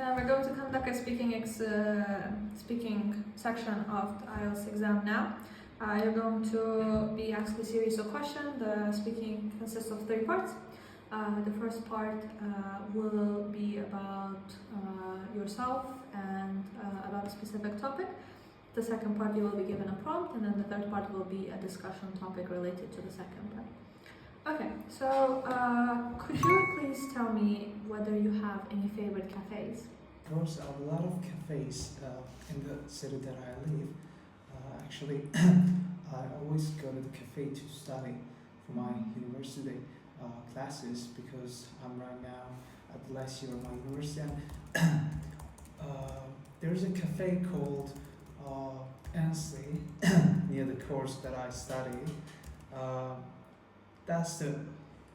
Okay, we're going to conduct a speaking section of the IELTS exam now. You're going to be asked a series of questions. The speaking consists of 3 parts. The first part will be about yourself and about a specific topic. The second part you will be given a prompt, and then the third part will be a discussion topic related to the second part. Okay, so could you please tell me whether you have any favorite cafes? Of course, I have a lot of cafes in the city that I live. Actually, I always go to the cafe to study for my university classes because I'm right now at the last year of my university. There's a cafe called LLC near the course that I study. That's the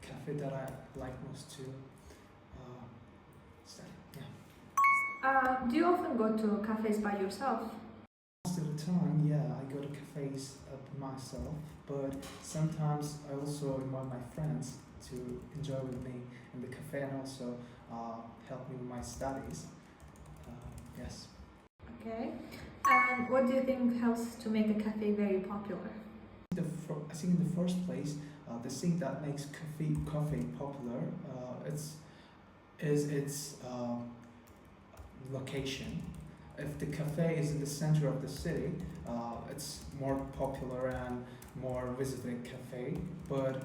cafe that I like most to study. Yeah. Do you often go to cafes by yourself? Most of the time, yeah, I go to cafes myself, but sometimes I also invite my friends to enjoy with me in the cafe and also help me with my studies. Yes. Okay. And what do you think helps to make a cafe very popular? I think in the first place, the thing that makes coffee popular is its location. If the cafe is in the center of the city, it's more popular and more visited cafe. But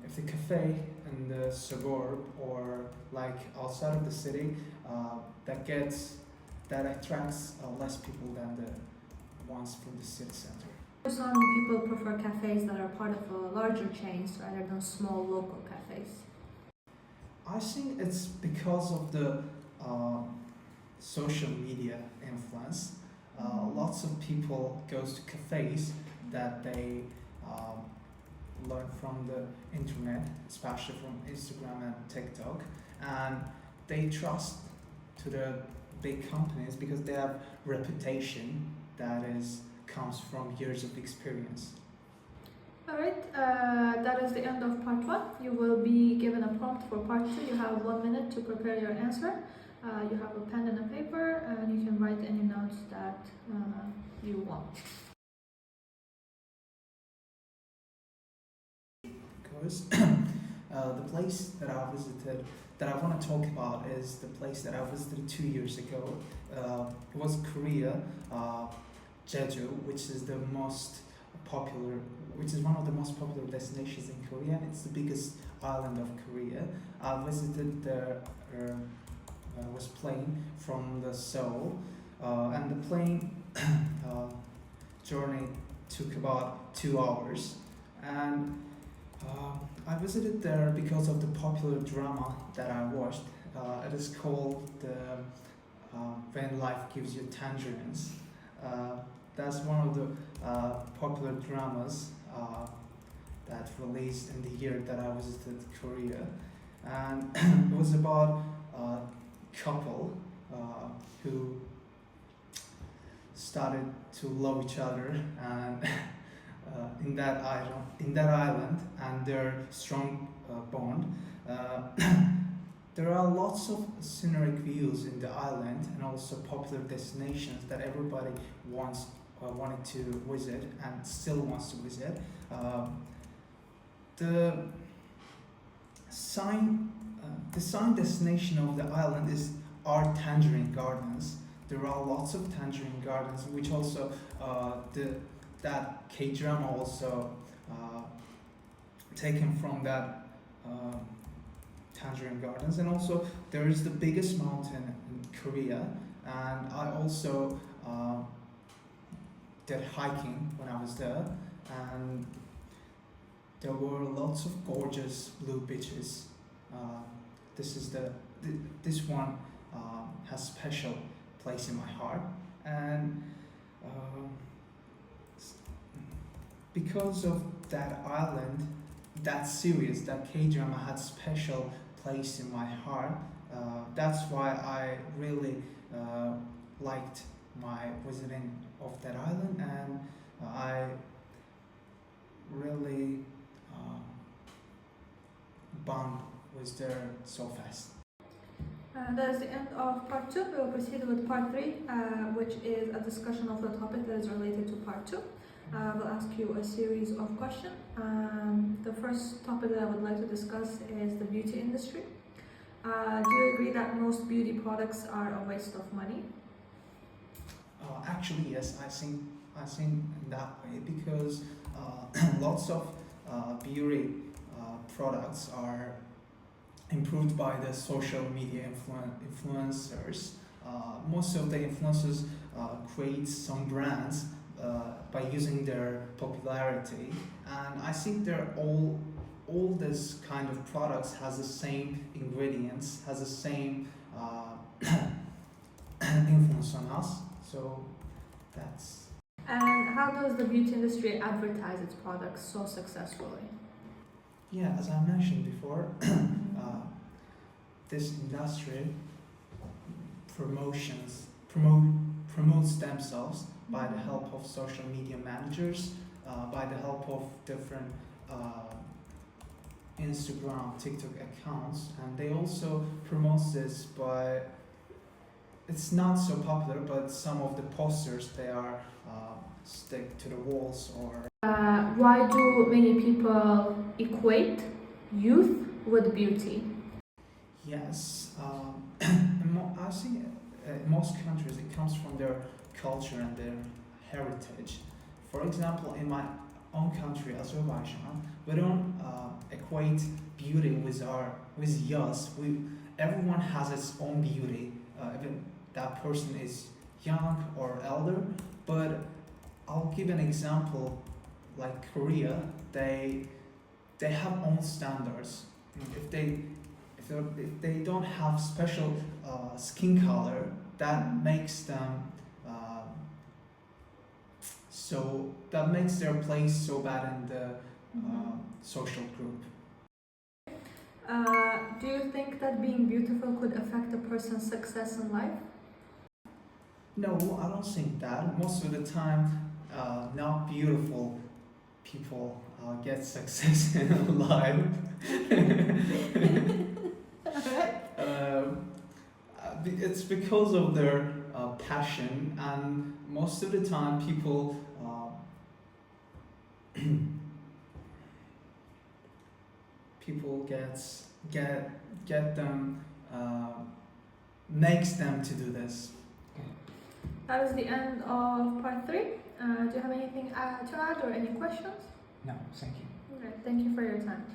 if the cafe in the suburb or like outside of the city, that attracts less people than the ones from the city center. Some people prefer cafes that are part of larger chains rather than small local cafes. I think it's because of the social media influence. Lots of people goes to cafes that they learn from the internet, especially from Instagram and TikTok, and they trust to the big companies because they have reputation that comes from years of experience. Alright, that is the end of part 1. You will be given a prompt for part 2. You have 1 minute to prepare your answer. You have a pen and a paper, and you can write any notes that you want. Because the place that I visited, that I want to talk about, is the place that I visited 2 years ago. It was Korea, Jeju, which is one of the most popular destinations in Korea, and it's the biggest island of Korea. I visited there. Was plane from the Seoul, and the plane journey took about 2 hours, and I visited there because of the popular drama that I watched. It is called When Life Gives You Tangerines. That's one of the popular dramas that released in the year that I visited Korea, and it was about couple who started to love each other and in that island and their strong bond. There are lots of scenic views in the island and also popular destinations that everybody wanted to visit and still wants to visit. The sign destination of the island are tangerine gardens. There are lots of tangerine gardens, which also that K-drama also taken from that tangerine gardens. And also there is the biggest mountain in Korea, and I also did hiking when I was there, and there were lots of gorgeous blue beaches. This one has special place in my heart, and because of that island, that series, that K-drama had special place in my heart. That's why I really liked my visiting of that island, and I really bond was there so fast. That is the end of part 2. We will proceed with part 3, which is a discussion of the topic that is related to part 2. We'll ask you a series of questions. The first topic that I would like to discuss is the beauty industry. Do you agree that most beauty products are a waste of money? Actually, yes, I think in that way because lots of beauty products are improved by the social media influencers. Most of the influencers create some brands by using their popularity, and I think they're all this kind of products has the same ingredients, has the same influence on us. So that's. And how does the beauty industry advertise its products so successfully? Yeah, as I mentioned before, this industry promotes themselves by the help of social media managers, by the help of different Instagram, TikTok accounts, and they also promote this by. It's not so popular, but some of the posters they are stick to the walls or. Why do many people equate youth with beauty? Yes, I think in most countries it comes from their culture and their heritage. For example, in my own country, Azerbaijan, we don't equate beauty with us. Everyone has its own beauty, even that person is young or elder. But I'll give an example, like Korea, they have own standards. If they don't have special skin color, that makes them that makes their place so bad in the social group. Do you think that being beautiful could affect a person's success in life? No, I don't think that. Most of the time, not beautiful people get success in life. It's because of their passion, and most of the time people get them makes them to do this. That is the end of part 3. Do you have anything to add or any questions? No, thank you. Okay, thank you for your time.